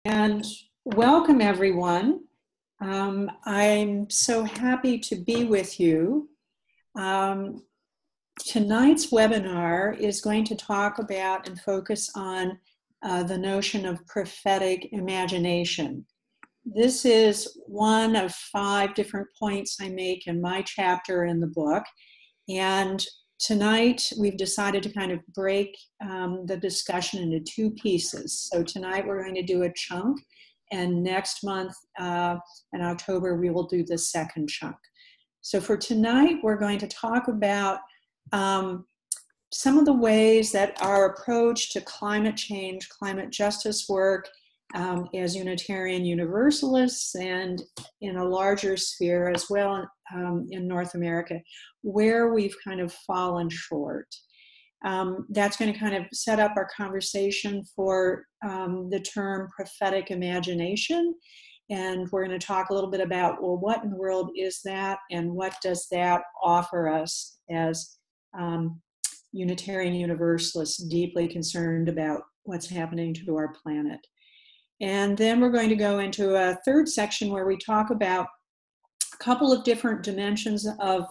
And welcome, everyone. I'm so happy to be with you. Tonight's webinar is going to talk about and focus on the notion of prophetic imagination. This is one of 5 different points I make in my chapter in the book. And tonight we've decided to kind of break the discussion into 2 pieces. So tonight we're going to do a chunk, and next month in October we will do the second chunk. So for tonight we're going to talk about some of the ways that our approach to climate change, climate justice work as Unitarian Universalists and in a larger sphere as well in North America, where we've kind of fallen short. That's going to kind of set up our conversation for the term prophetic imagination. And we're going to talk a little bit about, well, what in the world is that, and what does that offer us as Unitarian Universalists deeply concerned about what's happening to our planet. And then we're going to go into a third section where we talk about a couple of different dimensions of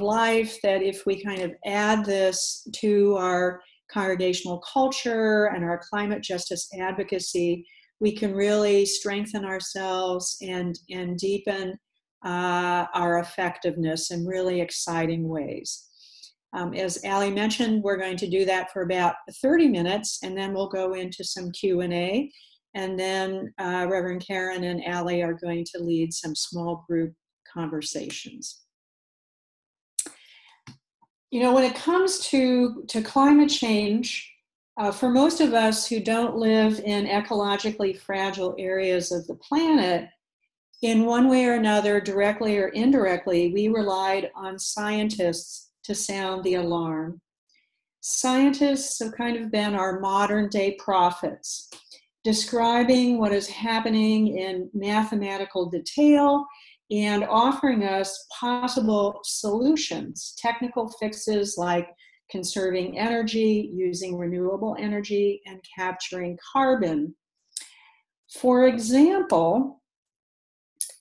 life that if we kind of add this to our congregational culture and our climate justice advocacy, we can really strengthen ourselves and deepen our effectiveness in really exciting ways. As Ali mentioned, we're going to do that for about 30 minutes, and then we'll go into some Q&A. And then Reverend Karen and Ali are going to lead some small group conversations. You know, when it comes to climate change, for most of us who don't live in ecologically fragile areas of the planet, in one way or another, directly or indirectly, we relied on scientists to sound the alarm. Scientists have kind of been our modern day prophets, describing what is happening in mathematical detail and offering us possible solutions, technical fixes like conserving energy, using renewable energy, and capturing carbon. For example,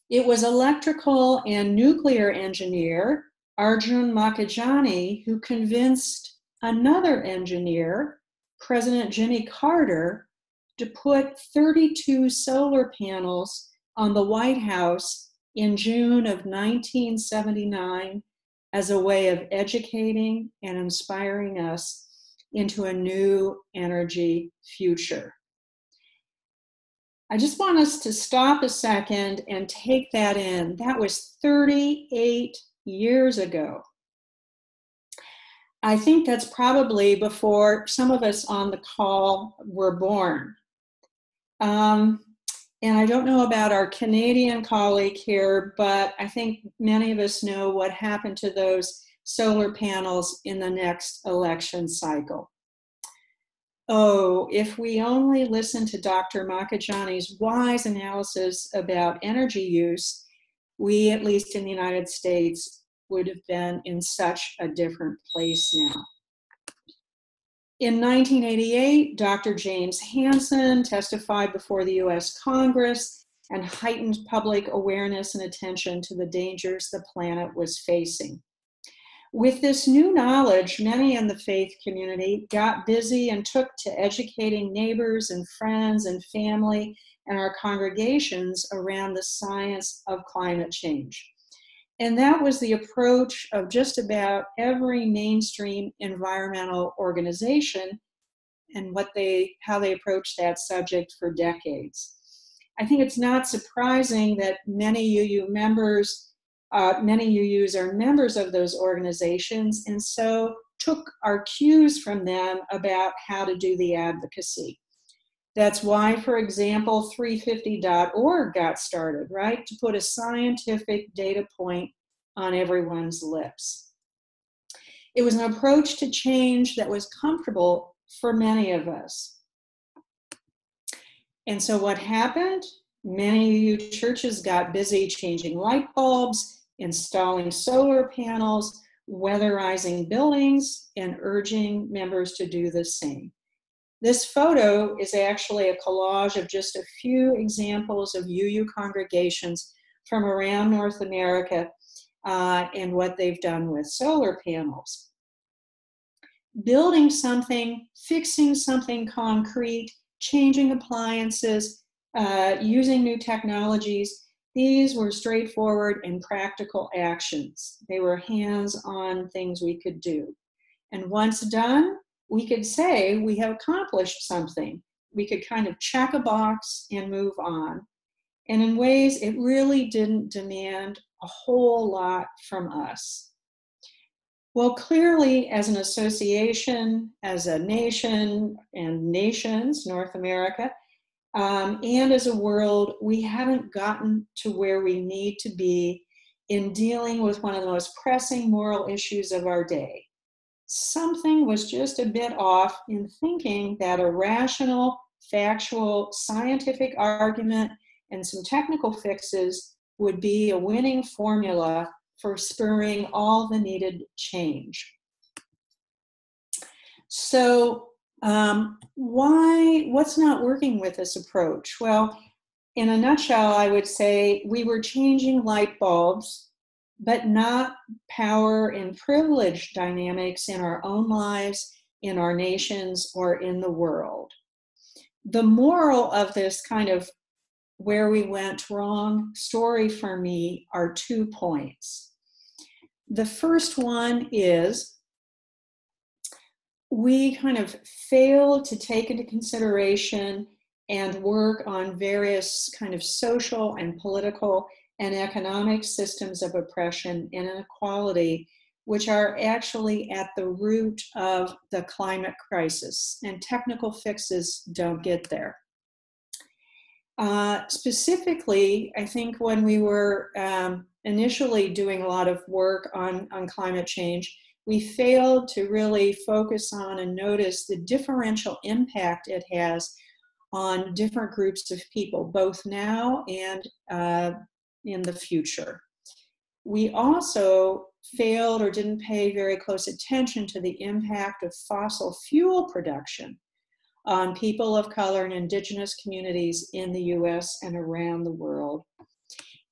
it was electrical and nuclear engineer Arjun Makhijani who convinced another engineer, President Jimmy Carter, to put 32 solar panels on the White House in June of 1979 as a way of educating and inspiring us into a new energy future. I just want us to stop a second and take that in. That was 38 years ago. I think that's probably before some of us on the call were born. And I don't know about our Canadian colleague here, but I think many of us know what happened to those solar panels in the next election cycle. Oh, if we only listened to Dr. Makhijani's wise analysis about energy use, we, at least in the United States, would have been in such a different place now. In 1988, Dr. James Hansen testified before the US Congress and heightened public awareness and attention to the dangers the planet was facing. With this new knowledge, many in the faith community got busy and took to educating neighbors and friends and family and our congregations around the science of climate change. And that was the approach of just about every mainstream environmental organization and how they approached that subject for decades. I think it's not surprising that many UU members, many UUs are members of those organizations, and so took our cues from them about how to do the advocacy. That's why, for example, 350.org got started, right? To put a scientific data point on everyone's lips. It was an approach to change that was comfortable for many of us. And so what happened? Many churches got busy changing light bulbs, installing solar panels, weatherizing buildings, and urging members to do the same. This photo is actually a collage of just a few examples of UU congregations from around North America and what they've done with solar panels. Building something, fixing something concrete, changing appliances, using new technologies, these were straightforward and practical actions. They were hands-on things we could do. And once done, we could say we have accomplished something. We could kind of check a box and move on. And in ways, it really didn't demand a whole lot from us. Well, clearly, as an association, as a nation and nations, North America, and as a world, we haven't gotten to where we need to be in dealing with one of the most pressing moral issues of our day. Something was just a bit off in thinking that a rational, factual, scientific argument and some technical fixes would be a winning formula for spurring all the needed change. So what's not working with this approach? Well, in a nutshell, I would say we were changing light bulbs, but not power and privilege dynamics in our own lives, in our nations, or in the world. The moral of this kind of where we went wrong story for me are 2 points. The first one is we kind of failed to take into consideration and work on various kind of social and political and economic systems of oppression and inequality, which are actually at the root of the climate crisis, and technical fixes don't get there. Specifically, I think when we were initially doing a lot of work on climate change, we failed to really focus on and notice the differential impact it has on different groups of people, both now and in the future. We also failed or didn't pay very close attention to the impact of fossil fuel production on people of color and indigenous communities in the US and around the world.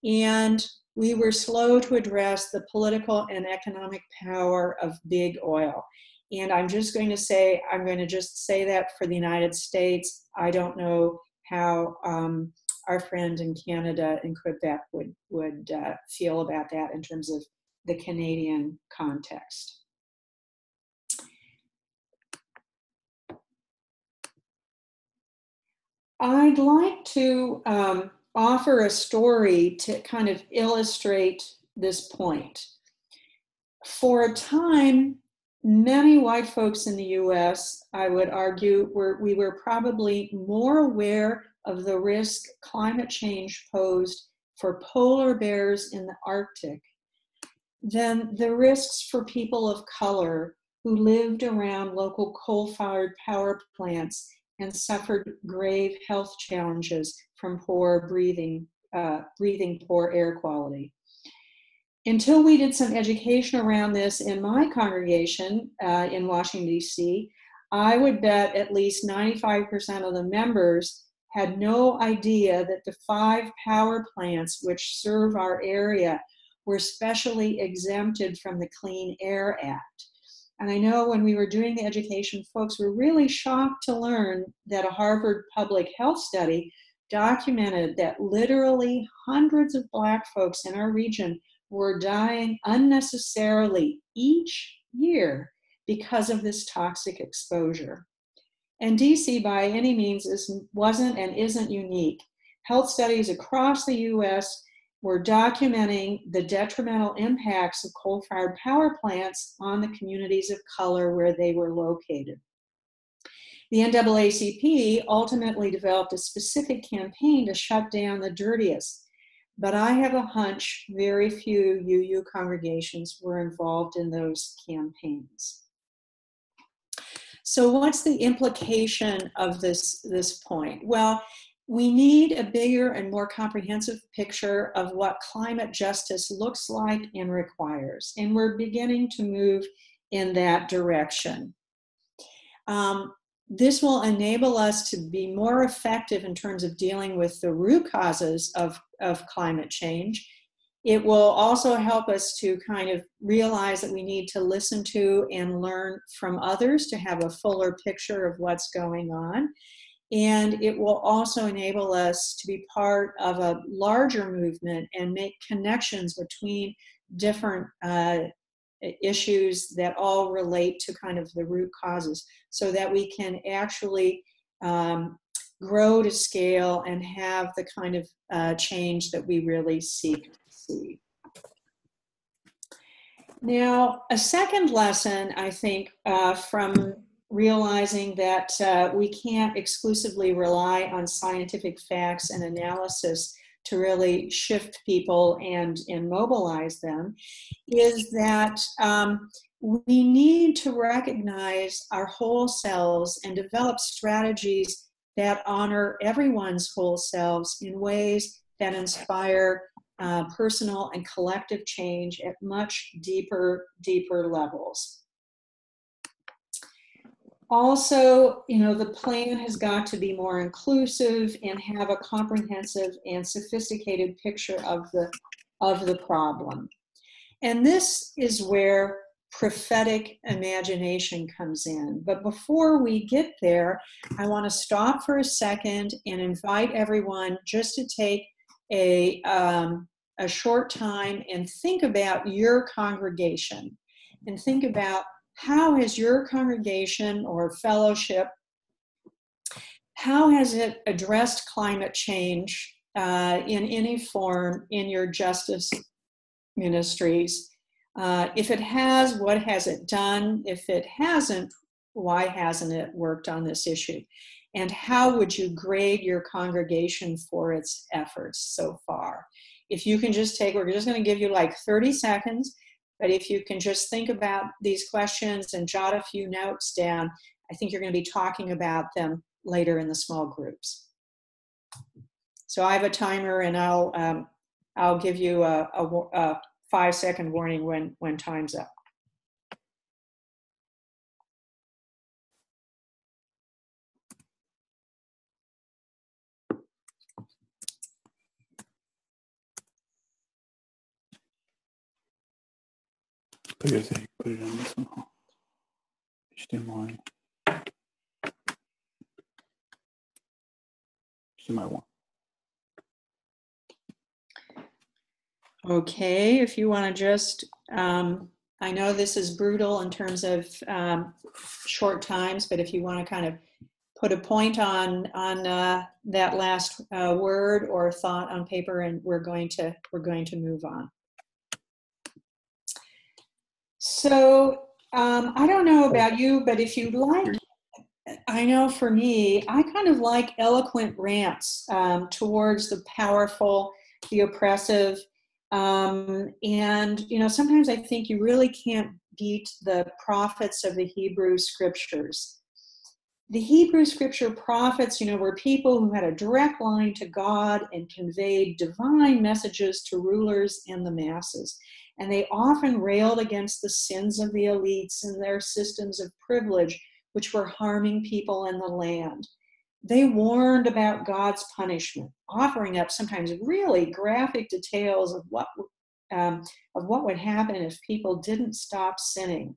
And we were slow to address the political and economic power of big oil. And I'm just going to say, I'm going to just say that for the United States. I don't know how our friend in Canada and Quebec would feel about that in terms of the Canadian context. I'd like to offer a story to kind of illustrate this point. For a time, many white folks in the US, I would argue, we were probably more aware of the risk climate change posed for polar bears in the Arctic than the risks for people of color who lived around local coal-fired power plants and suffered grave health challenges from poor breathing poor air quality. Until we did some education around this in my congregation in Washington, D.C., I would bet at least 95% of the members had no idea that the 5 power plants which serve our area were specially exempted from the Clean Air Act. And I know when we were doing the education, folks were really shocked to learn that a Harvard public health study documented that literally hundreds of Black folks in our region were dying unnecessarily each year because of this toxic exposure. And DC by any means wasn't and isn't unique. Health studies across the US were documenting the detrimental impacts of coal-fired power plants on the communities of color where they were located. The NAACP ultimately developed a specific campaign to shut down the dirtiest, but I have a hunch very few UU congregations were involved in those campaigns. So what's the implication of this point? Well, we need a bigger and more comprehensive picture of what climate justice looks like and requires, and we're beginning to move in that direction. This will enable us to be more effective in terms of dealing with the root causes of climate change. It will also help us to kind of realize that we need to listen to and learn from others to have a fuller picture of what's going on. And it will also enable us to be part of a larger movement and make connections between different issues that all relate to kind of the root causes, so that we can actually grow to scale and have the kind of change that we really seek to see. Now, a second lesson, I think, from realizing that we can't exclusively rely on scientific facts and analysis to really shift people and mobilize them, is that we need to recognize our whole selves and develop strategies that honor everyone's whole selves in ways that inspire personal and collective change at much deeper levels. Also, you know, the plan has got to be more inclusive and have a comprehensive and sophisticated picture of the problem. And this is where prophetic imagination comes in. But before we get there, I want to stop for a second and invite everyone just to take a short time and think about your congregation, and think about how has your congregation or fellowship, how has it addressed climate change in any form in your justice ministries? If it has, what has it done? If it hasn't, why hasn't it worked on this issue? And how would you grade your congregation for its efforts so far? If you can just take, we're just going to give you like 30 seconds, but if you can just think about these questions and jot a few notes down, I think you're going to be talking about them later in the small groups. So I have a timer, and I'll give you a 5-second warning when time's up. I guess I put it on this one. HDMI. HDMI 1. Okay, if you want to just, I know this is brutal in terms of short times, but if you want to kind of put a point on that last word or thought on paper, and we're going to move on. So I don't know about you, but if you'd like, I know for me, I kind of like eloquent rants towards the powerful, the oppressive, and you know, sometimes I think you really can't beat the prophets of the Hebrew scriptures. The Hebrew scripture prophets, you know, were people who had a direct line to God and conveyed divine messages to rulers and the masses. And they often railed against the sins of the elites and their systems of privilege, which were harming people in the land. They warned about God's punishment, offering up sometimes really graphic details of what would happen if people didn't stop sinning.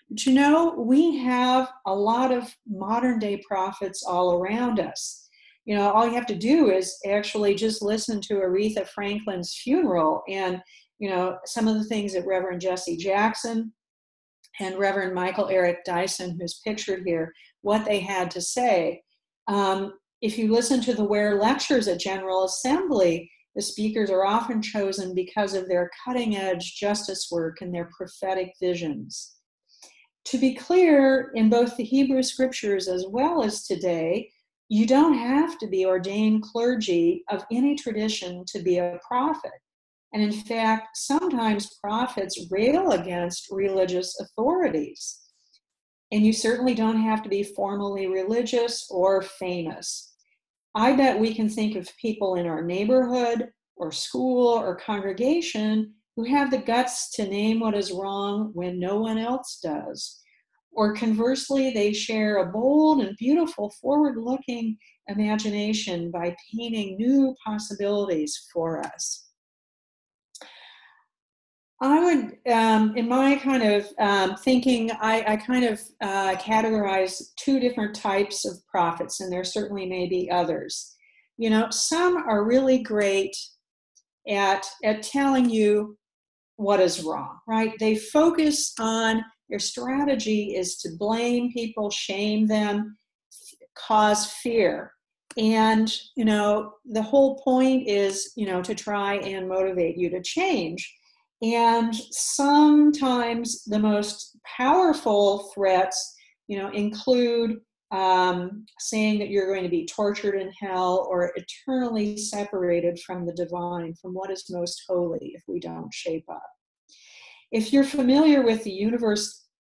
But you know, we have a lot of modern day prophets all around us. You know, all you have to do is actually just listen to Aretha Franklin's funeral, and you know, some of the things that Reverend Jesse Jackson and Reverend Michael Eric Dyson, who's pictured here, what they had to say. If you listen to the Ware lectures at General Assembly, the speakers are often chosen because of their cutting-edge justice work and their prophetic visions. To be clear, in both the Hebrew scriptures as well as today, you don't have to be ordained clergy of any tradition to be a prophet. And in fact, sometimes prophets rail against religious authorities. And you certainly don't have to be formally religious or famous. I bet we can think of people in our neighborhood or school or congregation who have the guts to name what is wrong when no one else does. Or conversely, they share a bold and beautiful forward-looking imagination by painting new possibilities for us. I would, in my kind of thinking, I kind of categorize two different types of prophets, and there certainly may be others. You know, some are really great at telling you what is wrong, right? They focus on, their strategy is to blame people, shame them, cause fear. And, you know, the whole point is, you know, to try and motivate you to change. And sometimes the most powerful threats, you know, include saying that you're going to be tortured in hell or eternally separated from the divine, from what is most holy, if we don't shape up. If you're familiar with the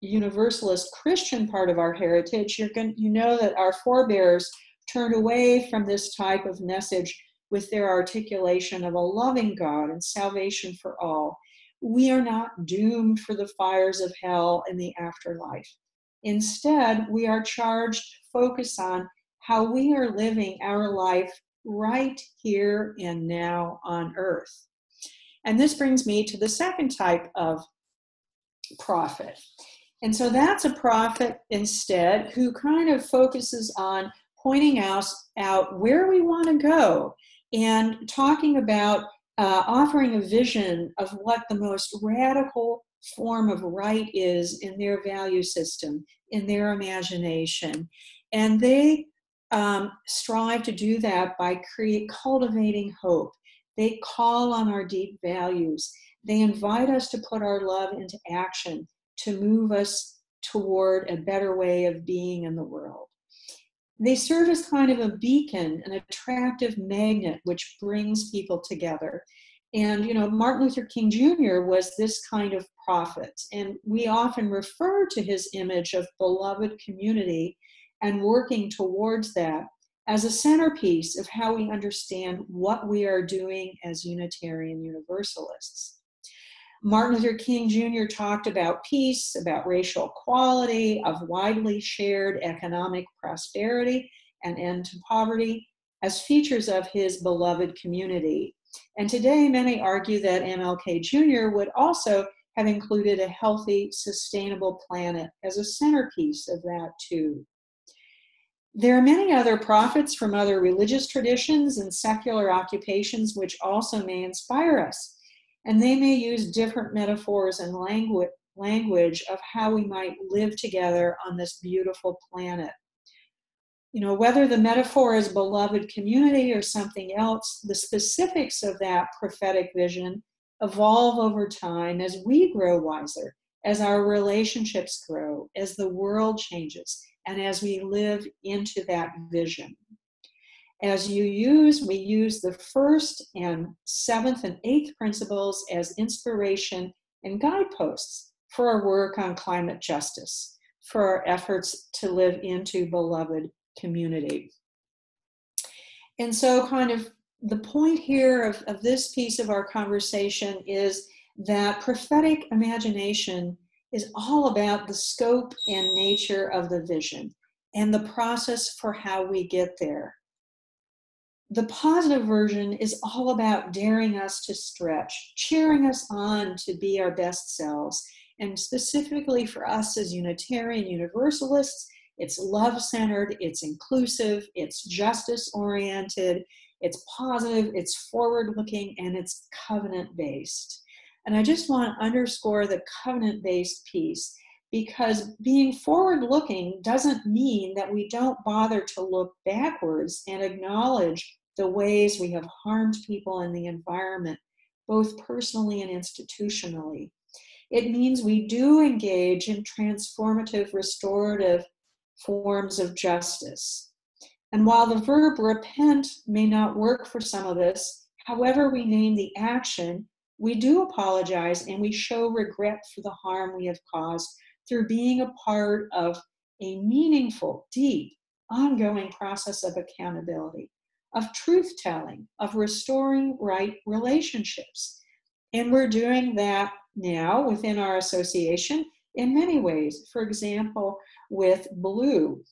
Universalist Christian part of our heritage, you know that our forebears turned away from this type of message with their articulation of a loving God and salvation for all. We are not doomed for the fires of hell in the afterlife. Instead, we are charged to focus on how we are living our life right here and now on earth. And this brings me to the second type of prophet. And so that's a prophet instead who kind of focuses on pointing out where we want to go and talking about offering a vision of what the most radical form of right is in their value system, in their imagination. And they strive to do that by cultivating hope. They call on our deep values. They invite us to put our love into action, to move us toward a better way of being in the world. They serve as kind of a beacon, an attractive magnet which brings people together. And, you know, Martin Luther King Jr. was this kind of prophet. And we often refer to his image of beloved community and working towards that as a centerpiece of how we understand what we are doing as Unitarian Universalists. Martin Luther King Jr. talked about peace, about racial equality, of widely shared economic prosperity and end to poverty as features of his beloved community. And today, many argue that MLK Jr. would also have included a healthy, sustainable planet as a centerpiece of that too. There are many other prophets from other religious traditions and secular occupations which also may inspire us. And they may use different metaphors and language of how we might live together on this beautiful planet. You know, whether the metaphor is beloved community or something else, the specifics of that prophetic vision evolve over time as we grow wiser, as our relationships grow, as the world changes, and as we live into that vision. As we use the first and seventh and eighth principles as inspiration and guideposts for our work on climate justice, for our efforts to live into beloved community. And so kind of the point here of this piece of our conversation is that prophetic imagination is all about the scope and nature of the vision and the process for how we get there. The positive version is all about daring us to stretch, cheering us on to be our best selves. And specifically for us as Unitarian Universalists, it's love-centered, it's inclusive, it's justice-oriented, it's positive, it's forward-looking, and it's covenant-based. And I just want to underscore the covenant-based piece, because being forward-looking doesn't mean that we don't bother to look backwards and acknowledge the ways we have harmed people in the environment, both personally and institutionally. It means we do engage in transformative, restorative forms of justice. And while the verb repent may not work for some of us, however we name the action, we do apologize and we show regret for the harm we have caused through being a part of a meaningful, deep, ongoing process of accountability, of truth-telling, of restoring right relationships. And we're doing that now within our association in many ways. For example, with blue,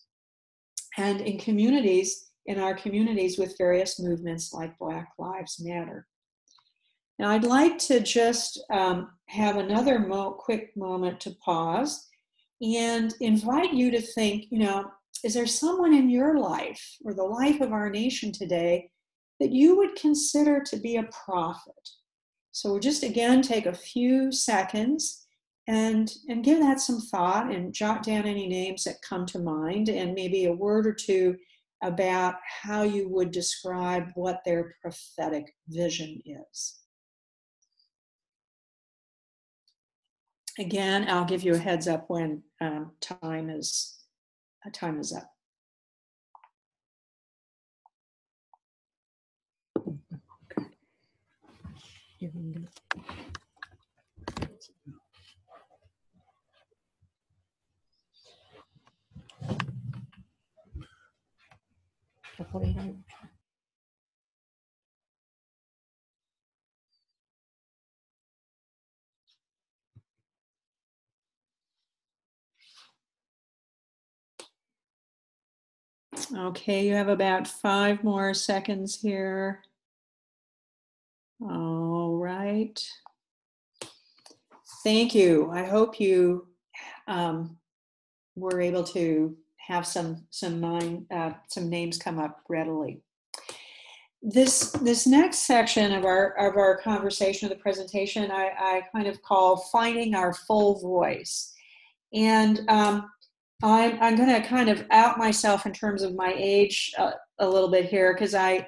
and in communities, in our communities with various movements like Black Lives Matter. Now, I'd like to just have another quick moment to pause and invite you to think, is there someone in your life or the life of our nation today that you would consider to be a prophet? So we'll just again take a few seconds and give that some thought and jot down any names that come to mind, and maybe a word or two about how you would describe what their prophetic vision is. Again, I'll give you a heads up when time is up. Okay, you have about 5 more seconds here. All right. Thank you. I hope you were able to have some names come up readily. This next section of our conversation, of the presentation, I kind of call Finding Our Full Voice. And I'm going to kind of out myself in terms of my age a little bit here, because I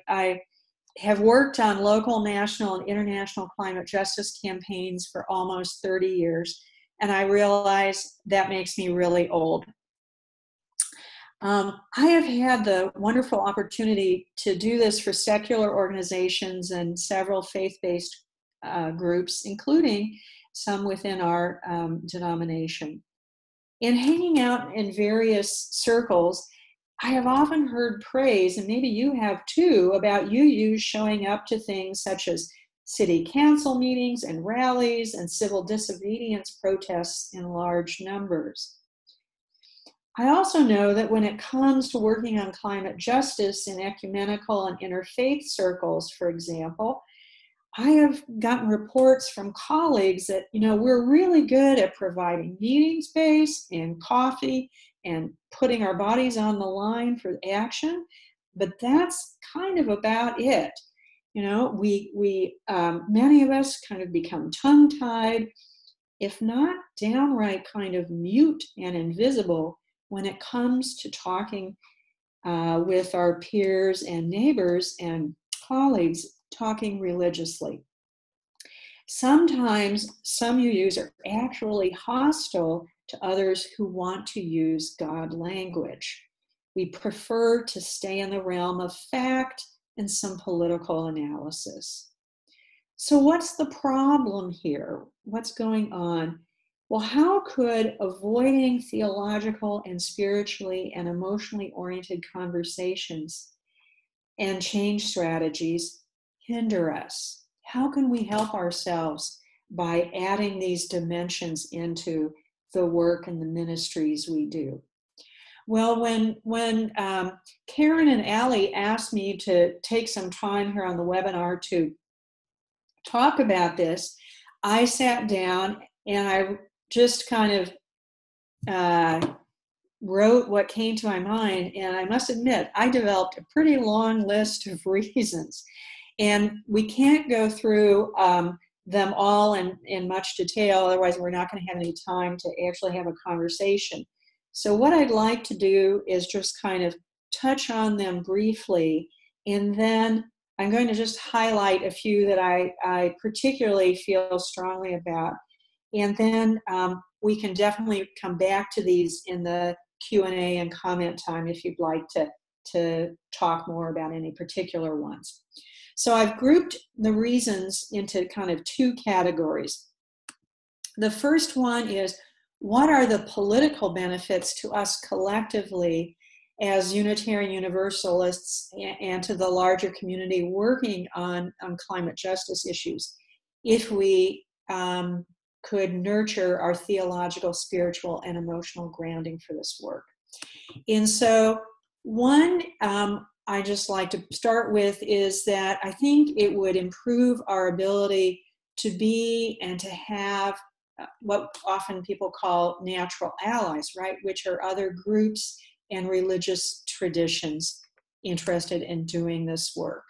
have worked on local, national, and international climate justice campaigns for almost 30 years, and I realize that makes me really old. I have had the wonderful opportunity to do this for secular organizations and several faith-based groups, including some within our denomination. In hanging out in various circles, I have often heard praise, and maybe you have too, about UUs showing up to things such as city council meetings and rallies and civil disobedience protests in large numbers. I also know that when it comes to working on climate justice in ecumenical and interfaith circles, for example, I have gotten reports from colleagues that, we're really good at providing meeting space and coffee and putting our bodies on the line for action, but that's kind of about it. We many of us kind of become tongue-tied, if not downright kind of mute and invisible when it comes to talking with our peers and neighbors and colleagues, talking religiously. Sometimes some UUs are actually hostile to others who want to use God language. We prefer to stay in the realm of fact and some political analysis. So what's the problem here? What's going on? Well, how could avoiding theological and spiritually and emotionally oriented conversations and change strategies hinder us? How can we help ourselves by adding these dimensions into the work and the ministries we do? Well, when Karen and Allie asked me to take some time here on the webinar to talk about this, I sat down and I just kind of wrote what came to my mind, and I must admit, I developed a pretty long list of reasons. And we can't go through them all in much detail, otherwise we're not going to have any time to actually have a conversation. So what I'd like to do is just kind of touch on them briefly, and then I'm going to just highlight a few that I particularly feel strongly about. And then we can definitely come back to these in the Q&A and comment time if you'd like to talk more about any particular ones. So I've grouped the reasons into kind of 2 categories. The first one is, what are the political benefits to us collectively as Unitarian Universalists and to the larger community working on climate justice issues if we could nurture our theological, spiritual, and emotional grounding for this work. And so one I just like to start with is that I think it would improve our ability to be and to have what often people call natural allies, right? Which are other groups and religious traditions interested in doing this work.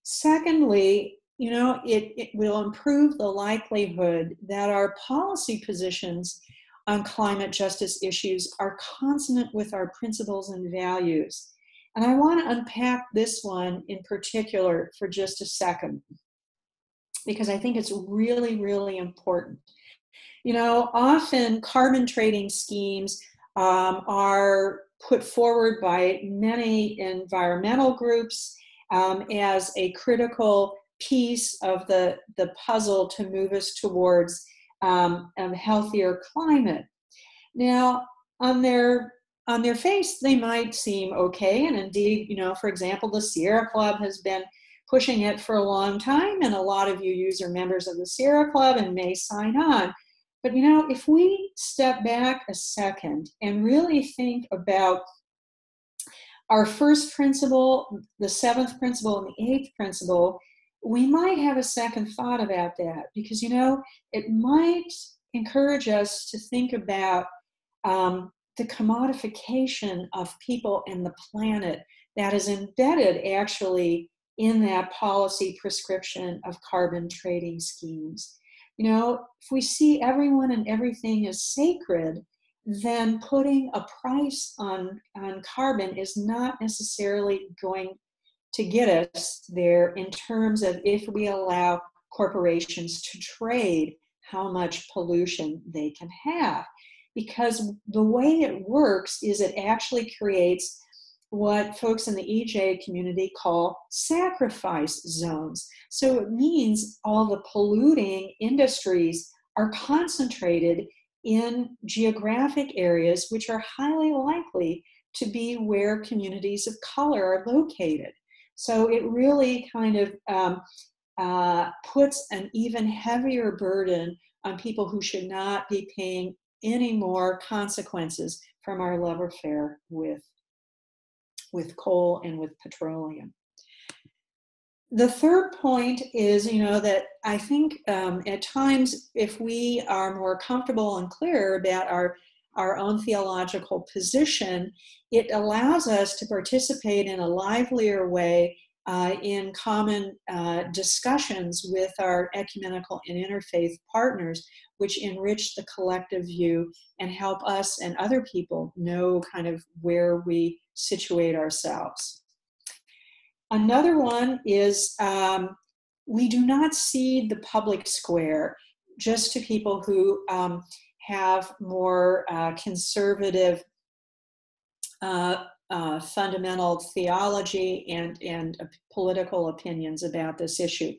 Secondly, you know, it will improve the likelihood that our policy positions on climate justice issues are consonant with our principles and values. And I want to unpack this one in particular for just a second, because I think it's really, really important. You know, often carbon trading schemes are put forward by many environmental groups as a critical piece of the puzzle to move us towards a healthier climate. Now, on their face, they might seem okay, and indeed, you know, for example, the Sierra Club has been pushing it for a long time, and a lot of UUs are members of the Sierra Club and may sign on. But, you know, if we step back a second and really think about our first principle, the seventh principle, and the eighth principle, we might have a second thought about that, because, you know, it might encourage us to think about the commodification of people and the planet that is embedded actually in that policy prescription of carbon trading schemes. You know, if we see everyone and everything as sacred, then putting a price on carbon is not necessarily going to get us there in terms of if we allow corporations to trade how much pollution they can have. Because the way it works is it actually creates what folks in the EJ community call sacrifice zones. So it means all the polluting industries are concentrated in geographic areas which are highly likely to be where communities of color are located. So it really kind of puts an even heavier burden on people who should not be paying any more consequences from our love affair with coal and with petroleum. The third point is, you know, that I think at times, if we are more comfortable and clear about our own theological position, it allows us to participate in a livelier way in common discussions with our ecumenical and interfaith partners, which enrich the collective view and help us and other people know kind of where we situate ourselves. Another one is we do not cede the public square just to people who have more conservative fundamental theology and political opinions about this issue.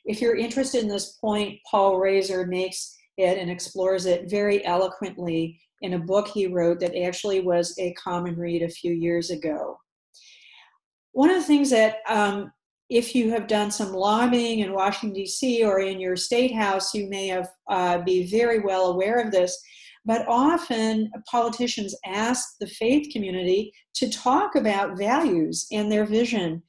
If you're interested in this point, Paul Razor makes it and explores it very eloquently in a book he wrote that actually was a common read a few years ago. One of the things that, if you have done some lobbying in Washington, D.C. or in your state house, you may have be very well aware of this, but often politicians ask the faith community to talk about values and their vision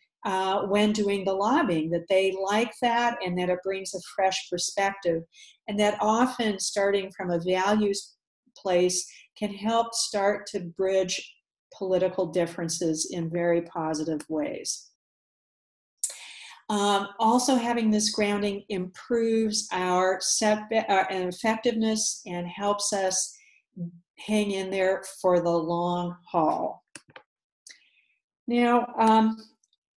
when doing the lobbying, that they like that and that it brings a fresh perspective, and that often starting from a values place can help start to bridge political differences in very positive ways. Also, having this grounding improves our effectiveness and helps us hang in there for the long haul. Now,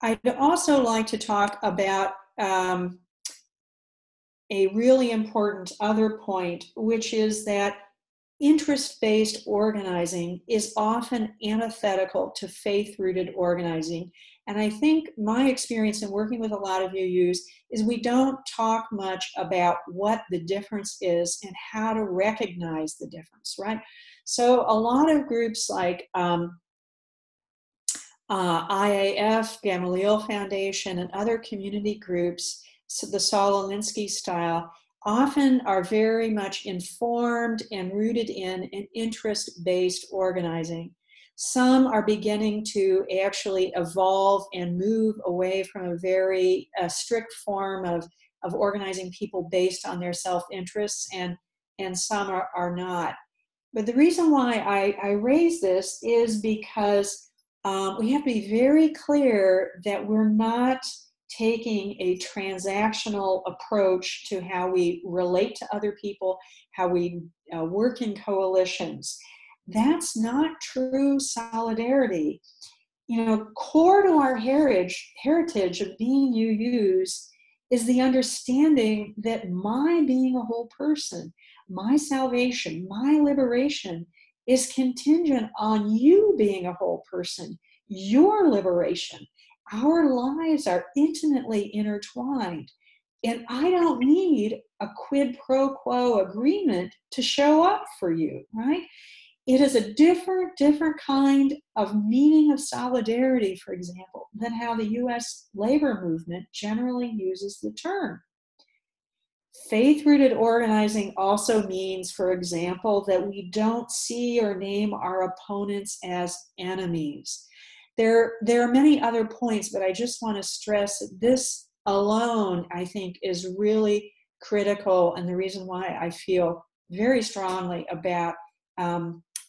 I'd also like to talk about a really important other point, which is that interest-based organizing is often antithetical to faith-rooted organizing. And I think my experience in working with a lot of UUs is we don't talk much about what the difference is and how to recognize the difference, right? So a lot of groups like IAF, Gamaliel Foundation, and other community groups, so the Saul Alinsky style, often are very much informed and rooted in an interest-based organizing. Some are beginning to actually evolve and move away from a very strict form of organizing people based on their self-interests, and some are not. But the reason why I raise this is because we have to be very clear that we're not taking a transactional approach to how we relate to other people, how we work in coalitions. That's not true solidarity. You know, core to our heritage of being UUs is the understanding that my being a whole person, my salvation, my liberation is contingent on you being a whole person, your liberation. Our lives are intimately intertwined. And I don't need a quid pro quo agreement to show up for you, right? It is a different kind of meaning of solidarity, for example, than how the US labor movement generally uses the term. Faith-rooted organizing also means, for example, that we don't see or name our opponents as enemies. There are many other points, but I just want to stress that this alone, I think, is really critical, and the reason why I feel very strongly about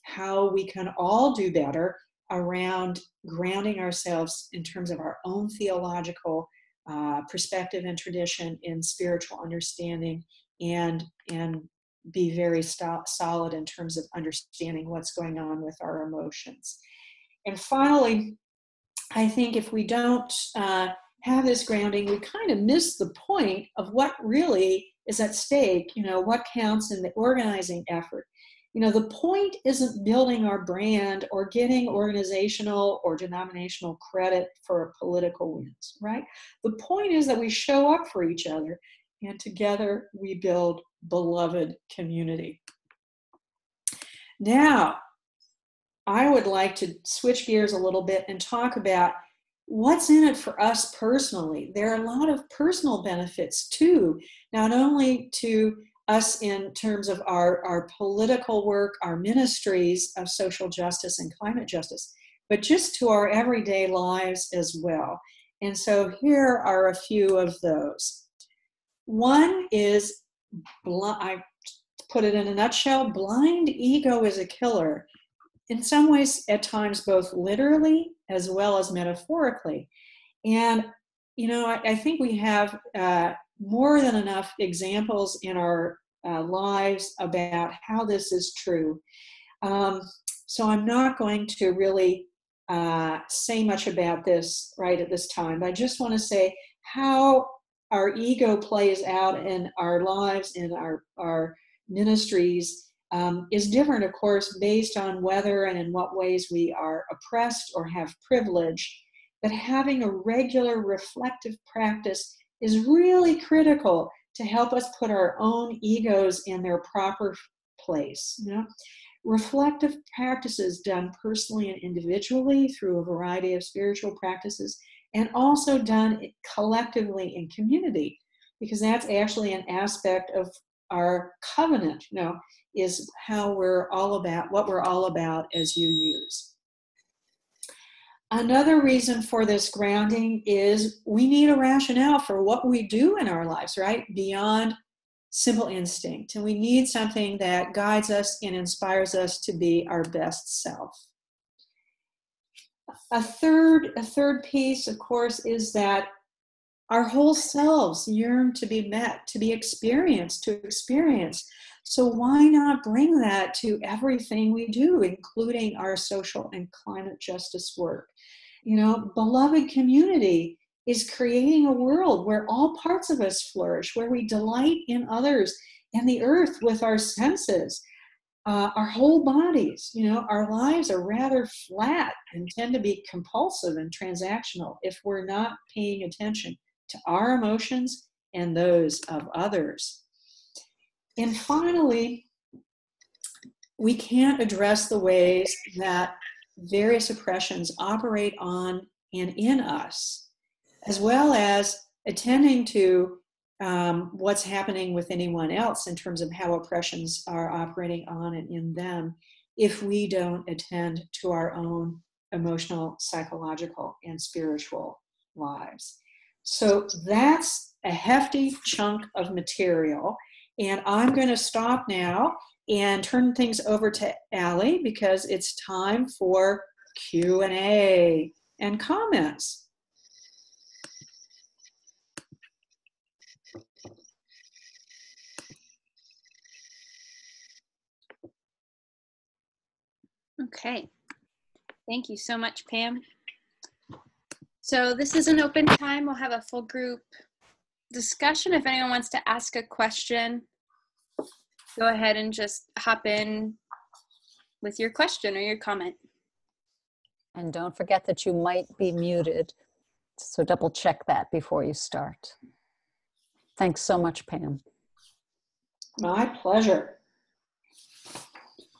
how we can all do better around grounding ourselves in terms of our own theological perspective and tradition in spiritual understanding, and be very solid in terms of understanding what's going on with our emotions. And finally, I think if we don't have this grounding, we kind of miss the point of what really is at stake, you know, what counts in the organizing effort. You know, the point isn't building our brand or getting organizational or denominational credit for political wins, right? The point is that we show up for each other, and together we build beloved community. Now, I would like to switch gears a little bit and talk about what's in it for us personally. There are a lot of personal benefits too, not only to us in terms of our political work, our ministries of social justice and climate justice, but just to our everyday lives as well. And so here are a few of those. One is, I put it in a nutshell, blind ego is a killer. In some ways, at times, both literally as well as metaphorically. And, you know, I think we have more than enough examples in our lives about how this is true. So I'm not going to really say much about this right at this time. I just want to say how our ego plays out in our lives, in our ministries, is different, of course, based on whether and in what ways we are oppressed or have privilege. But having a regular reflective practice is really critical to help us put our own egos in their proper place. You know? Reflective practices done personally and individually through a variety of spiritual practices, and also done collectively in community, because that's actually an aspect of our covenant, you know, is how we're all about, what we're all about as UUs. Another reason for this grounding is we need a rationale for what we do in our lives, right? Beyond simple instinct. And we need something that guides us and inspires us to be our best self. A third piece, of course, is that our whole selves yearn to be met, to be experienced, to experience. So why not bring that to everything we do, including our social and climate justice work? You know, beloved community is creating a world where all parts of us flourish, where we delight in others and the earth with our senses, our whole bodies. You know, our lives are rather flat and tend to be compulsive and transactional if we're not paying attention to our emotions and those of others. And finally, we can't address the ways that various oppressions operate on and in us, as well as attending to what's happening with anyone else in terms of how oppressions are operating on and in them if we don't attend to our own emotional, psychological, and spiritual lives. So that's a hefty chunk of material. And I'm going to stop now and turn things over to Allie because it's time for Q&A and comments. Okay, thank you so much, Pam. So this is an open time. We'll have a full group discussion. If anyone wants to ask a question, go ahead and just hop in with your question or your comment. And don't forget that you might be muted. So double check that before you start. Thanks so much, Pam. My pleasure.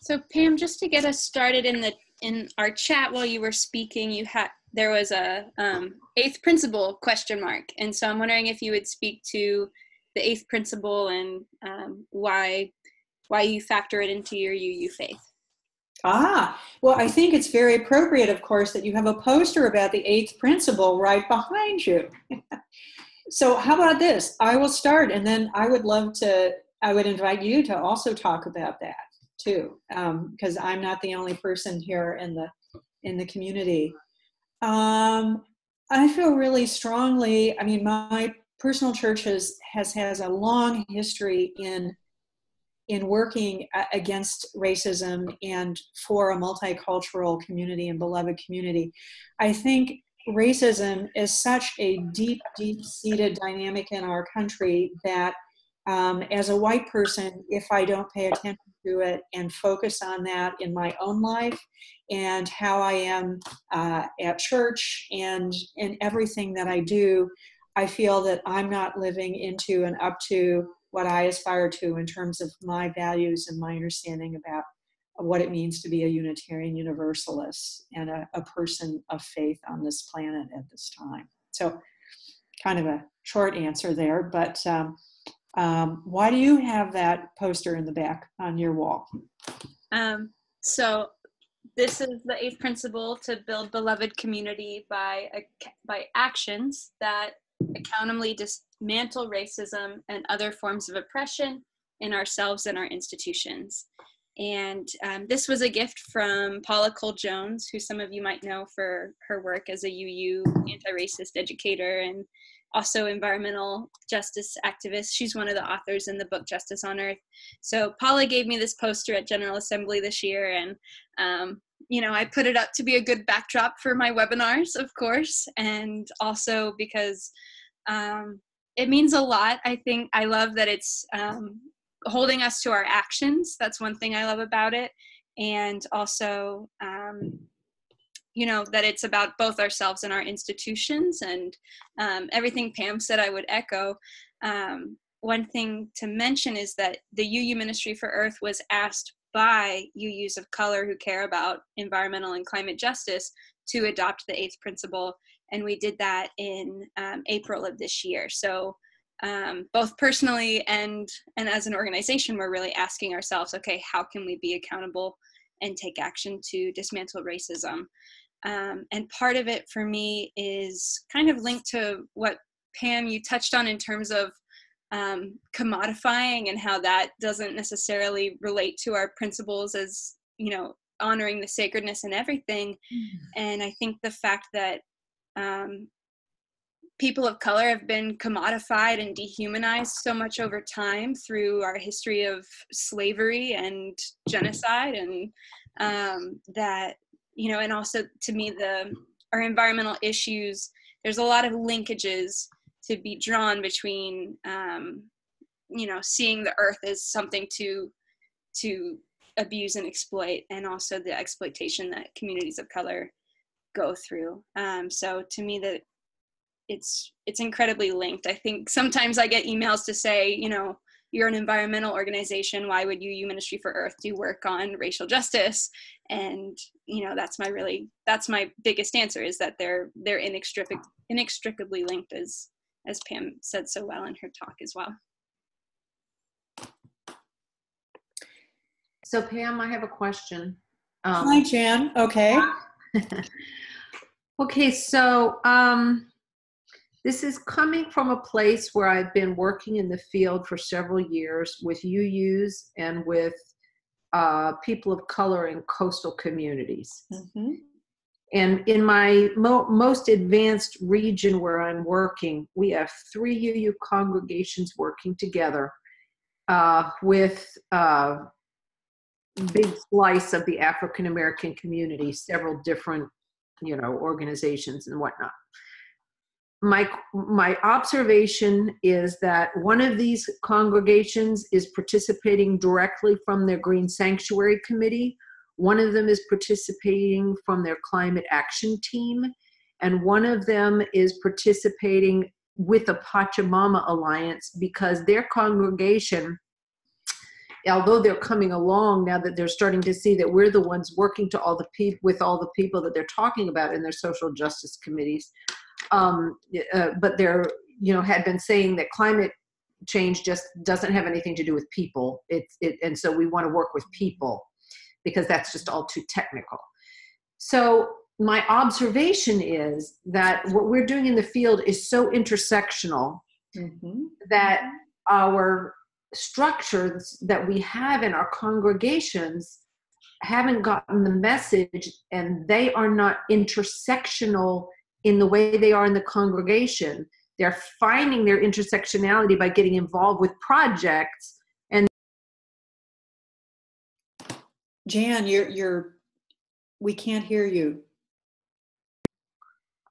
So Pam, just to get us started in our chat while you were speaking, there was a eighth principle question mark, and so I'm wondering if you would speak to the eighth principle and why you factor it into your UU faith. Well, I think it's very appropriate, of course, that you have a poster about the eighth principle right behind you. So how about this? I will start, and then I would invite you to also talk about that too, because I'm not the only person here in the community. I feel really strongly, I mean, my personal church has a long history in working against racism and for a multicultural community and beloved community. I think racism is such a deep-seated dynamic in our country that as a white person, if I don't pay attention to it and focus on that in my own life and how I am at church and in everything that I do, I feel that I'm not living into and up to what I aspire to in terms of my values and my understanding about what it means to be a Unitarian Universalist and a person of faith on this planet at this time. So kind of a short answer there, but why do you have that poster in the back on your wall? So this is the eighth principle, to build beloved community by actions that accountably dismantle racism and other forms of oppression in ourselves and our institutions. And this was a gift from Paula Cole-Jones, who some of you might know for her work as a UU anti-racist educator and also environmental justice activist. She's one of the authors in the book Justice on Earth. So Paula gave me this poster at General Assembly this year, and I put it up to be a good backdrop for my webinars, of course, and also because it means a lot. I love that it's holding us to our actions. That's one thing I love about it. And also, that it's about both ourselves and our institutions, and everything Pam said I would echo. One thing to mention is that the UU Ministry for Earth was asked by UUs of color who care about environmental and climate justice to adopt the eighth principle, and we did that in April of this year. So both personally and as an organization, we're really asking ourselves, okay, how can we be accountable and take action to dismantle racism? And part of it for me is kind of linked to what Pam, you touched on in terms of commodifying and how that doesn't necessarily relate to our principles as, honoring the sacredness and everything. And I think the fact that people of color have been commodified and dehumanized so much over time through our history of slavery and genocide, and that, and also to me, our environmental issues, there's a lot of linkages to be drawn between, seeing the earth as something to abuse and exploit, and also the exploitation that communities of color go through. So to me, that it's incredibly linked. I think sometimes I get emails to say, you're an environmental organization, why would UU Ministry for Earth do work on racial justice? And that's my biggest answer, is that they're inextricably linked, as as Pam said so well in her talk as well. So Pam, I have a question. Hi, Jan. Okay. Okay, so this is coming from a place where I've been working in the field for several years with UUs and with people of color in coastal communities. Mm-hmm. And in my most advanced region where I'm working, we have 3 UU congregations working together with big slice of the African American community, several different, organizations and whatnot. My observation is that one of these congregations is participating directly from their Green Sanctuary Committee. One of them is participating from their climate action team. And one of them is participating with the Pachamama Alliance because their congregation, although they're coming along now that they're starting to see that we're the ones working to with all the people that they're talking about in their social justice committees, but they're, had been saying that climate change just doesn't have anything to do with people. And so we want to work with people because that's just all too technical. So my observation is that what we're doing in the field is so intersectional Mm-hmm. that our structures that we have in our congregations haven't gotten the message, and they are not intersectional in the way they are in the congregation. They're finding their intersectionality by getting involved with projects. And Jan, we can't hear you.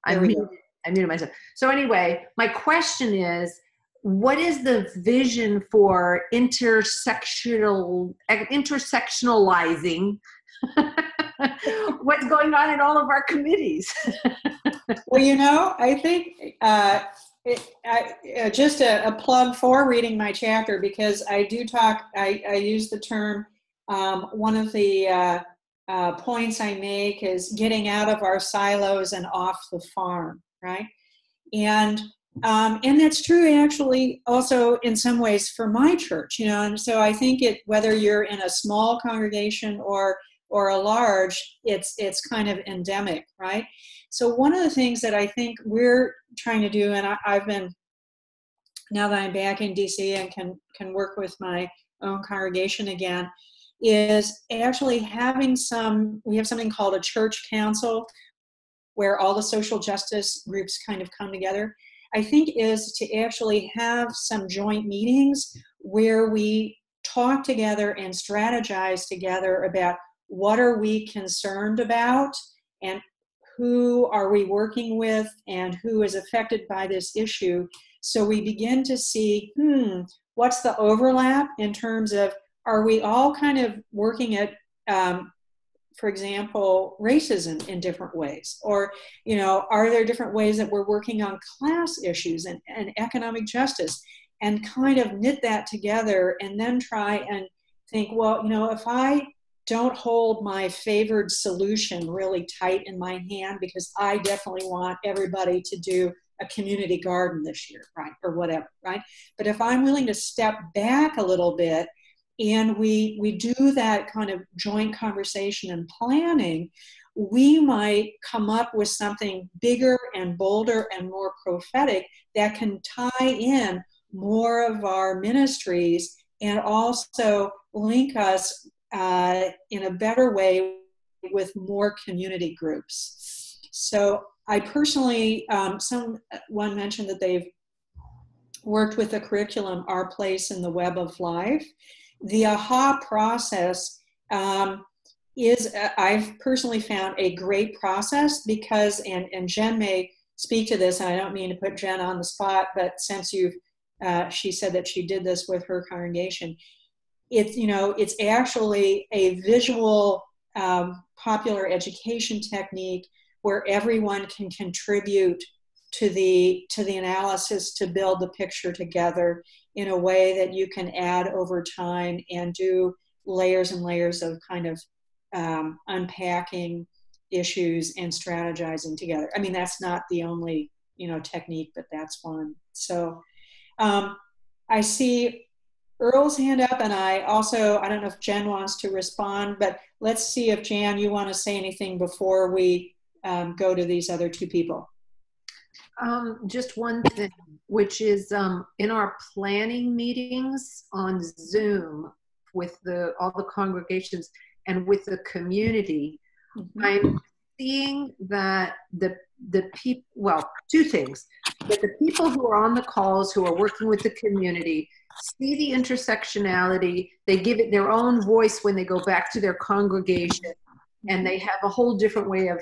I muted myself. So anyway, my question is, what is the vision for intersectionalizing what's going on in all of our committees? Well, I think just a plug for reading my chapter, because I do talk, I use the term, one of the points I make is getting out of our silos and off the farm, right? And that's true actually also in some ways for my church, and so I think whether you're in a small congregation or a large, it's kind of endemic, right? So one of the things that I think we're trying to do, and I've been, now that I'm back in DC and can work with my own congregation again, is actually we have something called a church council where all the social justice groups kind of come together. I think is to actually have some joint meetings where we talk together and strategize together about what are we concerned about and who are we working with and who is affected by this issue. So we begin to see, what's the overlap in terms of, are we all kind of working at, for example, racism in different ways? Or, are there different ways that we're working on class issues and economic justice, and kind of knit that together and then try and think, well, if I don't hold my favored solution really tight in my hand, because I definitely want everybody to do a community garden this year, right? Or whatever, right? But if I'm willing to step back a little bit and we do that kind of joint conversation and planning, we might come up with something bigger and bolder and more prophetic that can tie in more of our ministries and also link us in a better way with more community groups. So I personally, someone mentioned that they've worked with the curriculum, Our Place in the Web of Life. The AHA process is, I've personally found a great process because, and Jen may speak to this, and I don't mean to put Jen on the spot, but since she said that she did this with her congregation, it's actually a visual popular education technique where everyone can contribute to the analysis to build the picture together in a way that you can add over time and do layers and layers of kind of unpacking issues and strategizing together. I mean, that's not the only technique, but that's one. So I see Earl's hand up, and I don't know if Jen wants to respond, but let's see if Jan, you want to say anything before we go to these other two people. Just one thing, which is in our planning meetings on Zoom with all the congregations and with the community, I'm seeing that the people, well, two things, that the people who are on the calls, who are working with the community, see the intersectionality, they give it their own voice when they go back to their congregation, and they have a whole different way of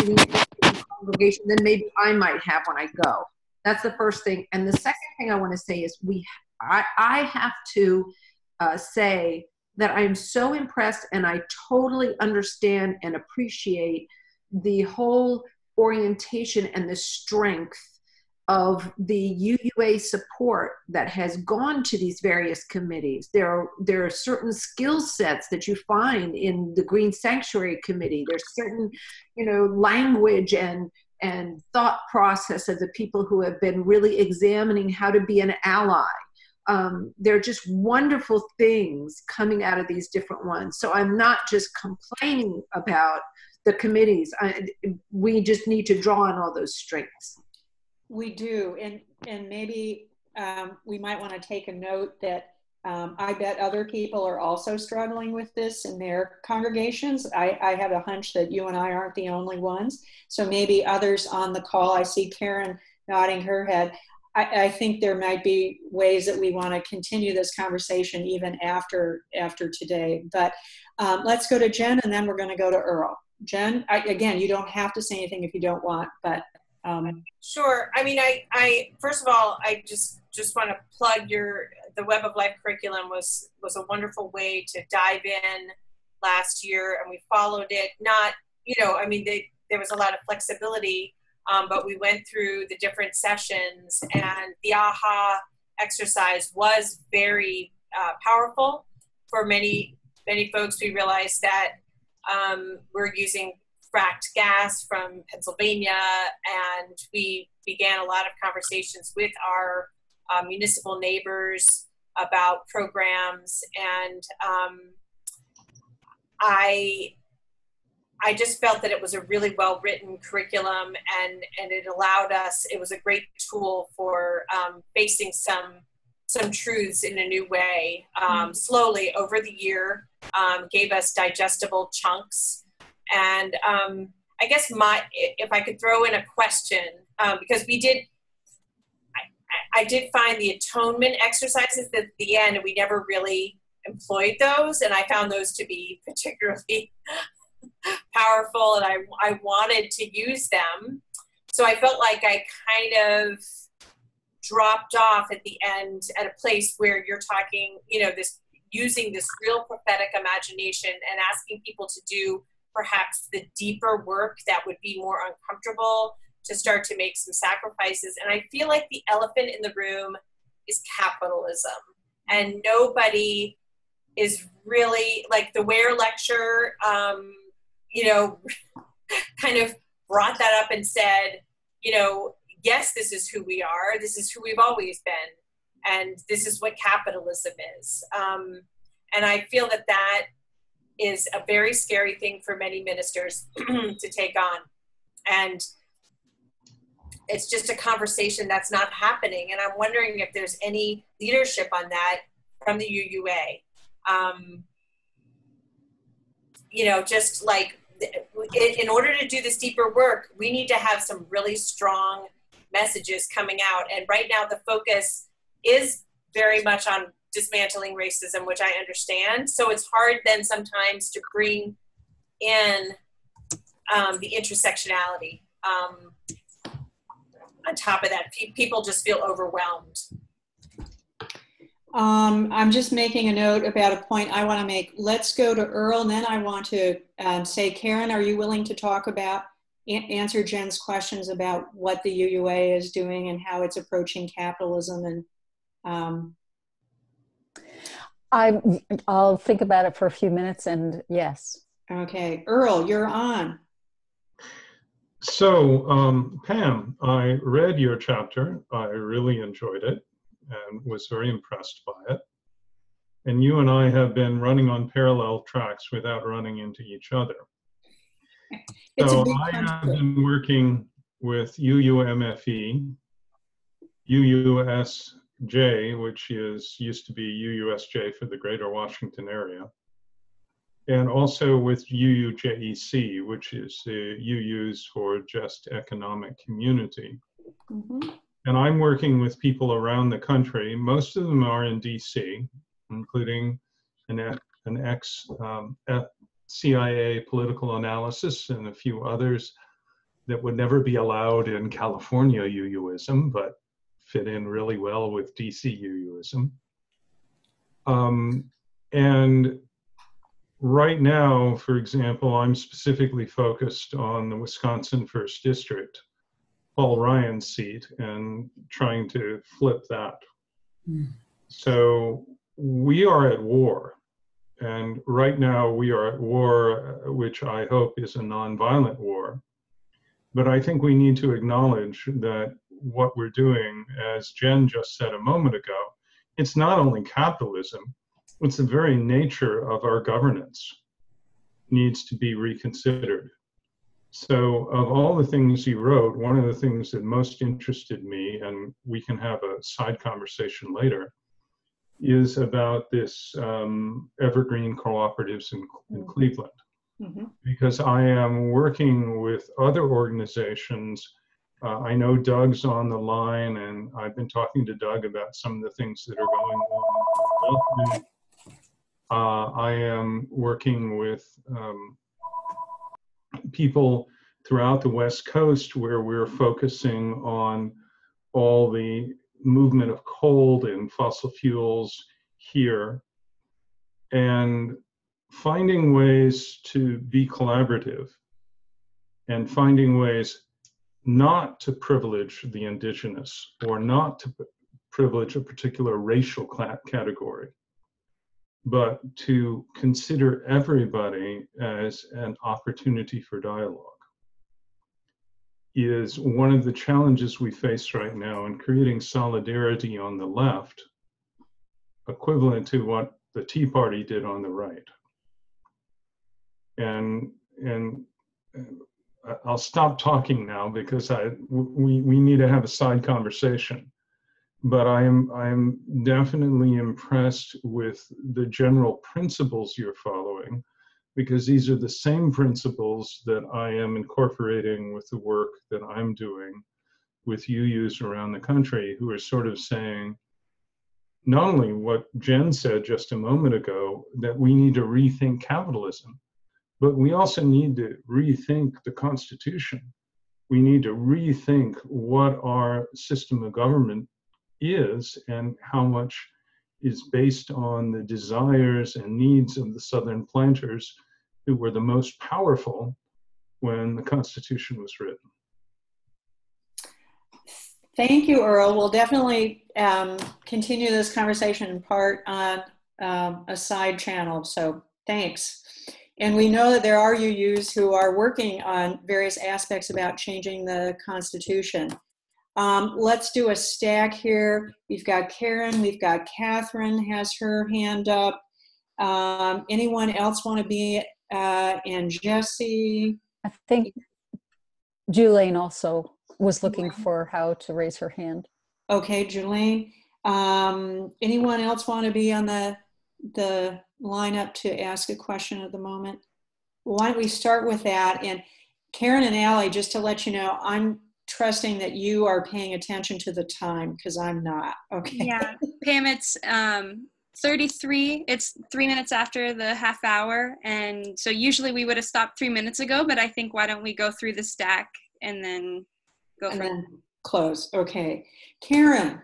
reading the congregation than maybe I might have when I go. That's the first thing. And the second thing I want to say is I have to say that I'm so impressed, and I totally understand and appreciate the whole orientation and the strength of the UUA support that has gone to these various committees. There are certain skill sets that you find in the Green Sanctuary Committee. There's certain, language and thought process of the people who have been really examining how to be an ally. They're just wonderful things coming out of these different ones. So I'm not just complaining about the committees. We just need to draw on all those strengths. We do, and maybe we might want to take a note that I bet other people are also struggling with this in their congregations. I have a hunch that you and I aren't the only ones. So maybe others on the call, I see Karen nodding her head. I think there might be ways that we want to continue this conversation even after today. But let's go to Jen, and then we're going to go to Earl. Jen, again, you don't have to say anything if you don't want, but sure. I mean, I first of all, I just want to plug the Web of Life curriculum was a wonderful way to dive in last year, and we followed it. Not, there was a lot of flexibility, but we went through the different sessions, and the AHA exercise was very powerful for many folks. We realized that we're using fracked gas from Pennsylvania, and we began a lot of conversations with our municipal neighbors about programs, and I just felt that it was a really well-written curriculum, and it allowed us, it was a great tool for facing some truths in a new way, slowly over the year, gave us digestible chunks. And I guess if I could throw in a question, because I did find the atonement exercises at the end, and we never really employed those, and I found those to be particularly powerful, and I wanted to use them. So I felt like I kind of dropped off at the end at a place where you're talking, using this real prophetic imagination and asking people to do perhaps the deeper work that would be more uncomfortable, to start to make some sacrifices. And I feel like the elephant in the room is capitalism. And nobody is really, like the Ware lecture, kind of brought that up and said, yes, this is who we are. This is who we've always been. And this is what capitalism is. And I feel that is a very scary thing for many ministers to take on. And it's just a conversation that's not happening. And I'm wondering if there's any leadership on that from the UUA. Just like in order to do this deeper work, we need to have some really strong messages coming out. And right now the focus is very much on dismantling racism, which I understand. So it's hard then sometimes to bring in the intersectionality. On top of that, people just feel overwhelmed. I'm just making a note about a point I want to make. Let's go to Earl, and then I want to say, Karen, are you willing to talk about, answer Jen's questions about what the UUA is doing and how it's approaching capitalism? And I'll think about it for a few minutes, and yes. Okay, Earl, you're on. So, Pam, I read your chapter. I really enjoyed it and was very impressed by it. And you and I have been running on parallel tracks without running into each other. It's So a big I have country. been working with UUMFE, UUSJ, which used to be UUSJ for the Greater Washington area, and also with UUJEC, which is UU's for Just Economic Community. Mhm. And I'm working with people around the country. Most of them are in DC, including an ex-CIA political analysis and a few others that would never be allowed in California UUism, but fit in really well with DC UUism. And right now, for example, I'm specifically focused on the Wisconsin 1st District, Paul Ryan's seat, and trying to flip that. So we are at war. And right now we are at war, which I hope is a nonviolent war. But I think we need to acknowledge that what we're doing, as Jen just said a moment ago, it's not only capitalism, it's the very nature of our governance needs to be reconsidered. So of all the things you wrote, one of the things that most interested me, and we can have a side conversation later, is about this evergreen cooperatives in Cleveland. Mhm. Because I am working with other organizations. I know Doug's on the line, and I've been talking to Doug about some of the things that are going on. I am working with people throughout the West Coast where we're focusing on all the movement of coal and fossil fuels here, and finding ways to be collaborative and finding ways not to privilege the indigenous or not to privilege a particular racial category, but to consider everybody as an opportunity for dialogue, is one of the challenges we face right now in creating solidarity on the left, equivalent to what the Tea Party did on the right. And I'll stop talking now because we need to have a side conversation. But I am definitely impressed with the general principles you're following, because these are the same principles that I am incorporating with the work that I'm doing with UUs around the country, who are sort of saying, not only what Jen said just a moment ago, that we need to rethink capitalism, but we also need to rethink the Constitution. We need to rethink what our system of government is and how much is based on the desires and needs of the Southern planters, who were the most powerful when the Constitution was written. Thank you, Earl. We'll definitely continue this conversation in part on a side channel, so thanks. And we know that there are UUs who are working on various aspects about changing the Constitution. Let's do a stack here. We've got Karen, we've got Catherine has her hand up. Anyone else want to be, and Jesse? I think Julaine also was looking for how to raise her hand. Okay, Julaine. Anyone else want to be on the lineup to ask a question at the moment? Why don't we start with that? And Karen and Allie, just to let you know, I'm trusting that you are paying attention to the time, because I'm not. Okay. Yeah, Pam, it's 33. It's 3 minutes after the half hour. And so usually we would have stopped 3 minutes ago, but I think why don't we go through the stack and then go And for then close. Okay. Karen.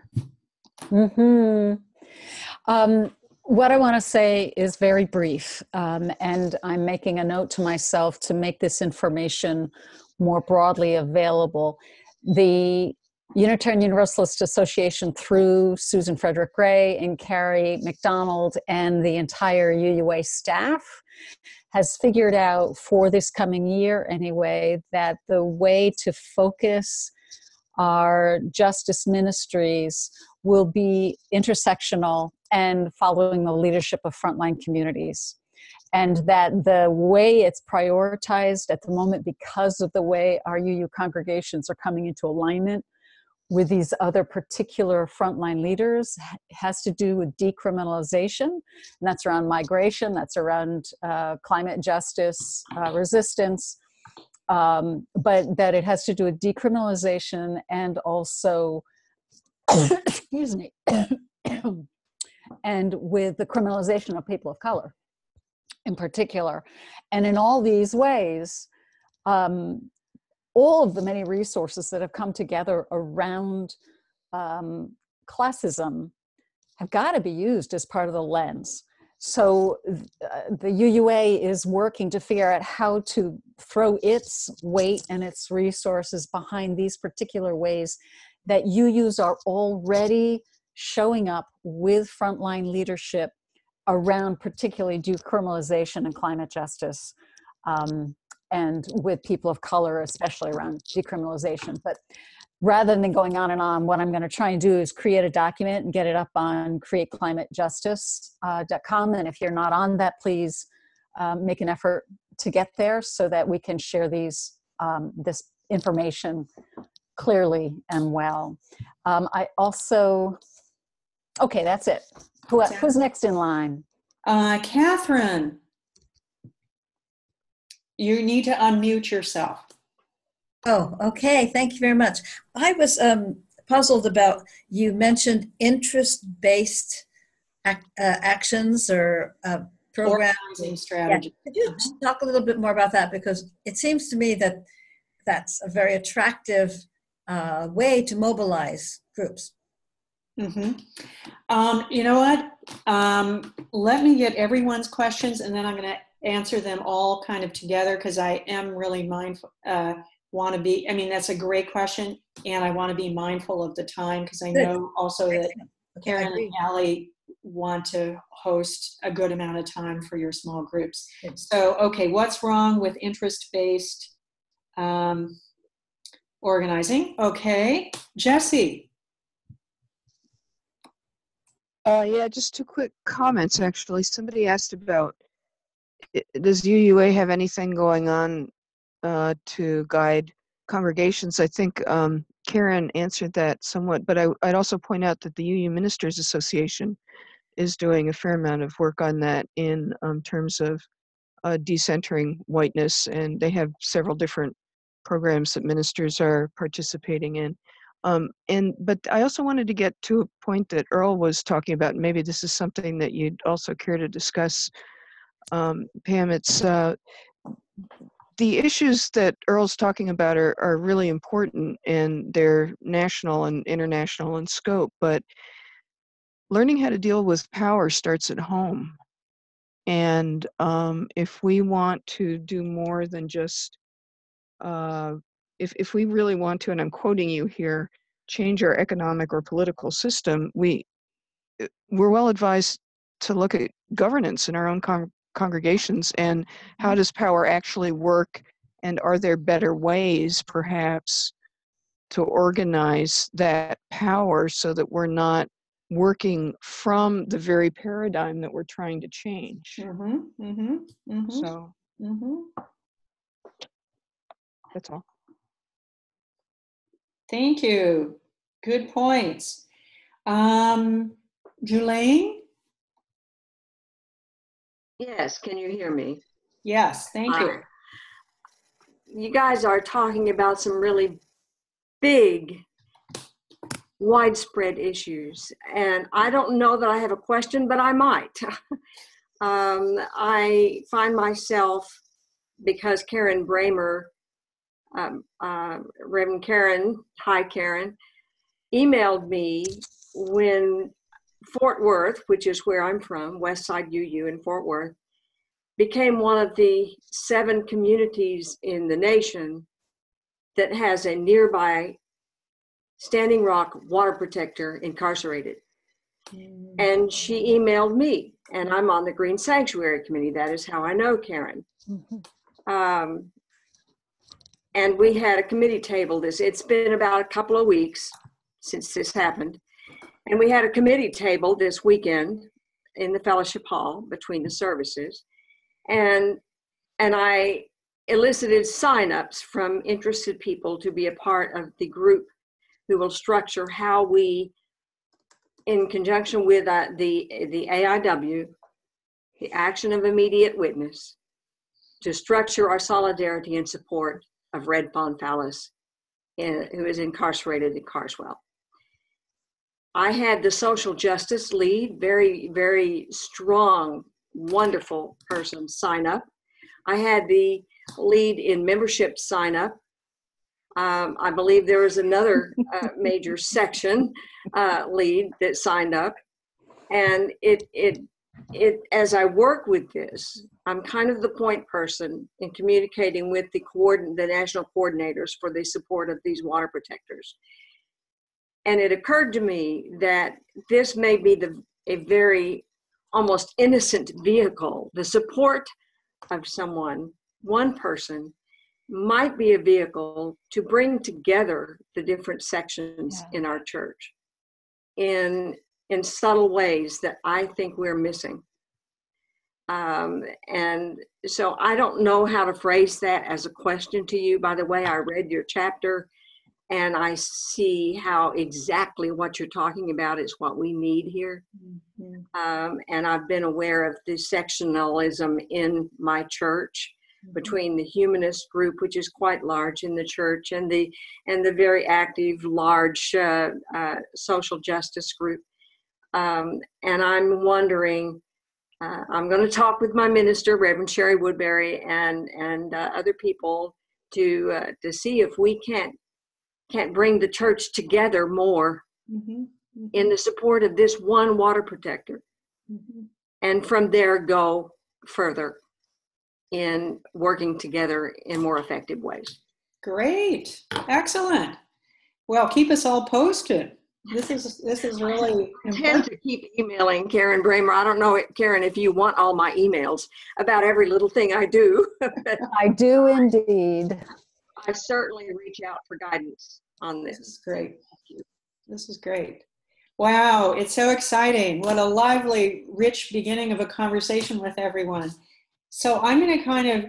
What I want to say is very brief, and I'm making a note to myself to make this information more broadly available. The Unitarian Universalist Association through Susan Frederick Gray and Carrie McDonald and the entire UUA staff has figured out for this coming year anyway that the way to focus our justice ministries will be intersectional and following the leadership of frontline communities. And that the way it's prioritized at the moment, because of the way our UU congregations are coming into alignment with these other particular frontline leaders, has to do with decriminalization. And that's around migration, that's around climate justice, resistance, but that it has to do with decriminalization and also, excuse me, and with the criminalization of people of color in particular. And in all these ways, all of the many resources that have come together around classism have got to be used as part of the lens. So the UUA is working to figure out how to throw its weight and its resources behind these particular ways that UUs are already showing up with frontline leadership around particularly decriminalization and climate justice, and with people of color, especially around decriminalization. But rather than going on and on, what I'm going to try and do is create a document and get it up on createclimatejustice.com. And if you're not on that, please make an effort to get there so that we can share these this information clearly and well. I also, okay, that's it. Who's next in line? Catherine, you need to unmute yourself. Oh, okay. Thank you very much. I was puzzled about, you mentioned interest-based actions or programs. Organizing strategy. Yeah. Could you talk a little bit more about that? Because it seems to me that that's a very attractive way to mobilize groups. Mm-hmm. You know what? Let me get everyone's questions, and then I'm going to answer them all kind of together, because I am really mindful. That's a great question, and I want to be mindful of the time, because I know also that Karen and Allie want to host a good amount of time for your small groups. So, okay, what's wrong with interest-based organizing? Okay, Jesse. Yeah, just two quick comments, actually. Somebody asked about, does UUA have anything going on to guide congregations? I think Karen answered that somewhat, but I'd also point out that the UU Ministers Association is doing a fair amount of work on that in terms of decentering whiteness, and they have several different programs that ministers are participating in. But I also wanted to get to a point that Earl was talking about. Maybe this is something that you'd also care to discuss, Pam. It's the issues that Earl's talking about are really important, and they're national and international in scope, but learning how to deal with power starts at home. And if we want to do more than just if we really want to, and I'm quoting you here, change our economic or political system, we're well advised to look at governance in our own congregations, and how does power actually work, and are there better ways perhaps to organize that power so that we're not working from the very paradigm that we're trying to change. Mm-hmm, mm-hmm, mm-hmm. So that's all. Thank you. Good points. Julaine? Yes, can you hear me? Yes, thank you. You guys are talking about some really big, widespread issues, and I don't know that I have a question, but I might. I find myself, because Karen Bramer, Reverend Karen, hi Karen, emailed me when Fort Worth, which is where I'm from, Westside UU in Fort Worth, became one of the 7 communities in the nation that has a nearby Standing Rock water protector incarcerated. And she emailed me, and I'm on the Green Sanctuary Committee. That is how I know Karen. And we had a committee table this. It's been about a couple of weeks since this happened. And we had a committee table this weekend in the fellowship hall between the services. And I elicited signups from interested people to be a part of the group who will structure how we, in conjunction with the AIW, the Action of Immediate Witness, to structure our solidarity and support of Red Bonfallis, who is incarcerated in Carswell. I had the social justice lead, very, very strong, wonderful person, sign up. I had the lead in membership sign up. I believe there was another major section lead that signed up. And it as I work with this, I'm kind of the point person in communicating with the national coordinators for the support of these water protectors. And it occurred to me that this may be a very almost innocent vehicle. The support of someone, one person, might be a vehicle to bring together the different sections in our church in subtle ways that I think we're missing. And so I don't know how to phrase that as a question to you. By the way, I read your chapter and I see how exactly what you're talking about is what we need here. And I've been aware of the sectionalism in my church between the humanist group, which is quite large in the church, and the very active, large social justice group. And I'm wondering, I'm going to talk with my minister, Reverend Sherry Woodbury, and other people to see if we can't bring the church together more in the support of this one water protector, and from there go further in working together in more effective ways. Great, excellent. Well, keep us all posted. This is really I tend to keep emailing Karen Bramer. I don't know, Karen, if you want all my emails about every little thing I do. I do indeed. I certainly reach out for guidance on this. This is great. This is great. Wow, it's so exciting. What a lively, rich beginning of a conversation with everyone. So I'm going to kind of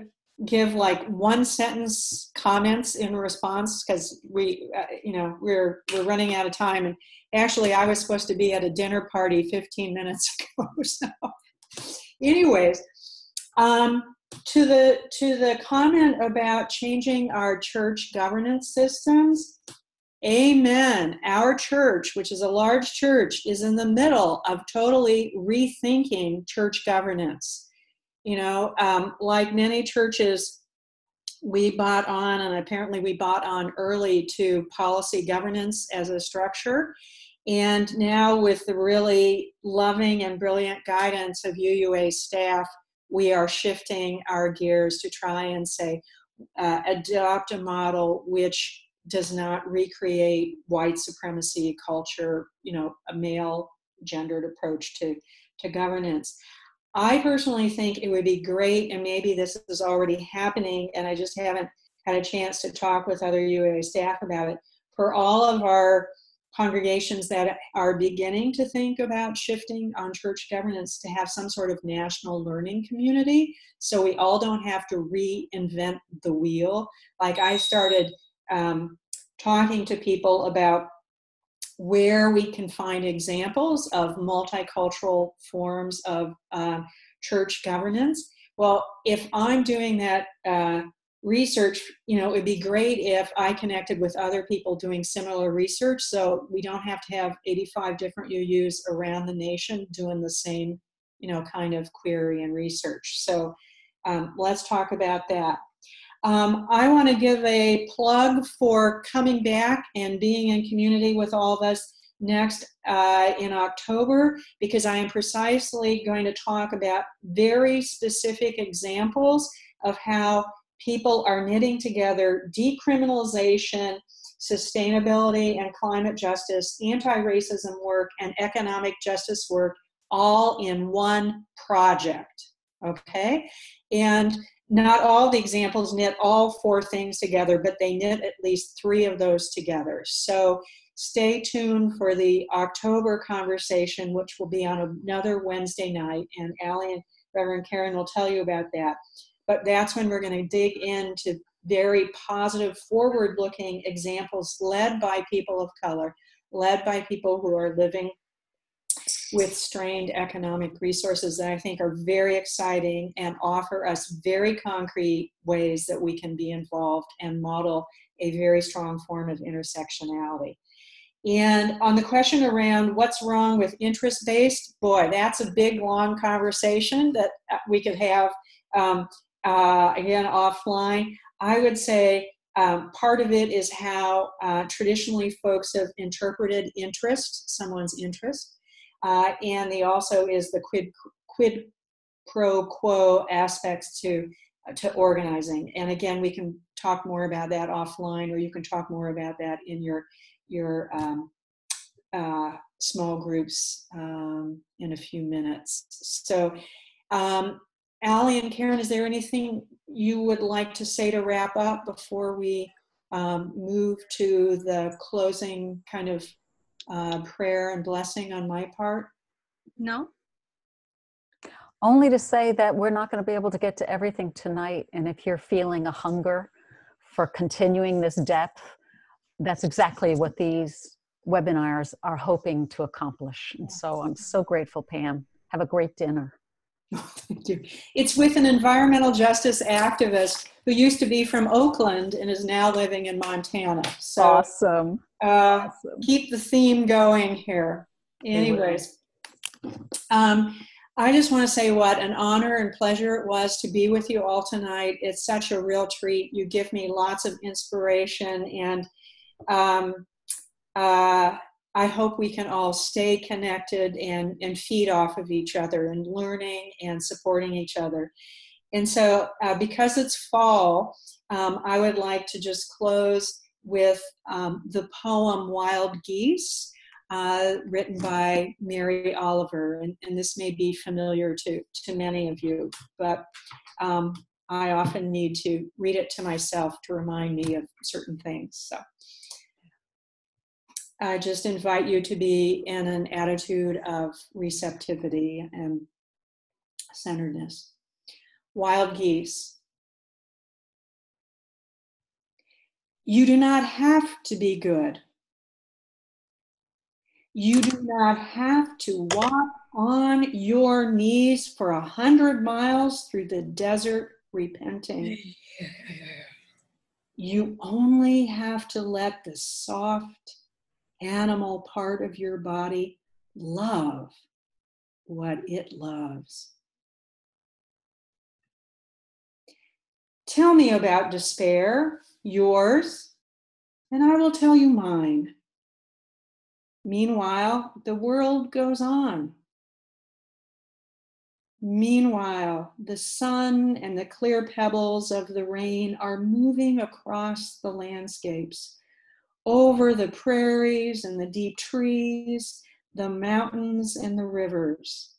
give like one sentence comments in response, because we're running out of time. And actually, I was supposed to be at a dinner party 15 minutes ago. So, anyways, to the comment about changing our church governance systems. Amen. Our church, which is a large church, is in the middle of totally rethinking church governance. Like many churches, we bought on, and apparently we bought on early to policy governance as a structure. And now with the really loving and brilliant guidance of UUA staff, we are shifting our gears to try and say, adopt a model which does not recreate white supremacy culture, a male gendered approach to governance. I personally think it would be great, and maybe this is already happening, and I just haven't had a chance to talk with other UUA staff about it, for all of our congregations that are beginning to think about shifting on church governance to have some sort of national learning community, so we all don't have to reinvent the wheel. Like I started talking to people about where we can find examples of multicultural forms of church governance. Well, if I'm doing that research, it would be great if I connected with other people doing similar research, so we don't have to have 85 different UUs around the nation doing the same, kind of query and research. So let's talk about that. I want to give a plug for coming back and being in community with all of us next in October, because I am precisely going to talk about very specific examples of how people are knitting together decriminalization, sustainability and climate justice, anti-racism work, and economic justice work all in one project, okay? And not all the examples knit all 4 things together, but they knit at least 3 of those together. So stay tuned for the October conversation, which will be on another Wednesday night, and Allie and Reverend Karen will tell you about that. But that's when we're going to dig into very positive, forward-looking examples led by people of color, led by people who are living with strained economic resources that I think are very exciting and offer us very concrete ways that we can be involved and model a very strong form of intersectionality. And on the question around what's wrong with interest-based, boy, that's a big, long conversation that we could have, again, offline. I would say part of it is how traditionally folks have interpreted interest, someone's interest. And the also is the quid pro quo aspects to organizing. And again, we can talk more about that offline, or you can talk more about that in your small groups in a few minutes. So, Allie and Karen, is there anything you would like to say to wrap up before we move to the closing kind of prayer and blessing on my part? No? Only to say that we're not going to be able to get to everything tonight. And if you're feeling a hunger for continuing this depth, that's exactly what these webinars are hoping to accomplish. And so I'm so grateful, Pam. Have a great dinner. Thank you. It's with an environmental justice activist who used to be from Oakland and is now living in Montana. So awesome. Awesome. Keep the theme going here. Anyways, I just want to say what an honor and pleasure it was to be with you all tonight. It's such a real treat. You give me lots of inspiration, and I hope we can all stay connected and feed off of each other and learning and supporting each other. And so because it's fall, I would like to just close with the poem Wild Geese, written by Mary Oliver. And this may be familiar to many of you, but I often need to read it to myself to remind me of certain things. So I just invite you to be in an attitude of receptivity and centeredness. Wild geese. You do not have to be good. You do not have to walk on your knees for 100 miles through the desert repenting. You only have to let the soft animal part of your body love what it loves. Tell me about despair, yours, and I will tell you mine. Meanwhile, the world goes on. Meanwhile, the sun and the clear pebbles of the rain are moving across the landscapes, over the prairies and the deep trees, the mountains and the rivers.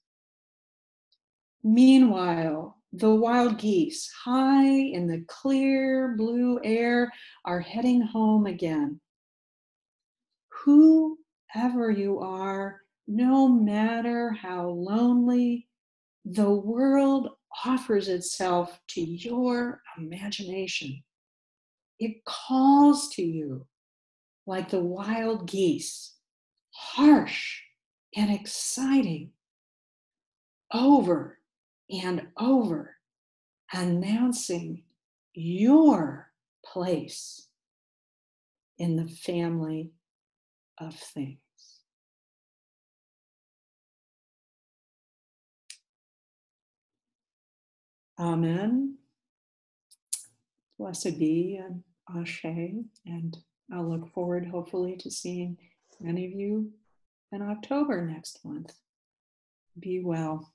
Meanwhile, the wild geese, high in the clear blue air, are heading home again. Whoever you are, no matter how lonely, the world offers itself to your imagination. It calls to you like the wild geese, harsh and exciting, over and over, announcing your place in the family of things. Amen. Blessed be and Ashe, and I'll look forward hopefully to seeing many of you in October next month. Be well.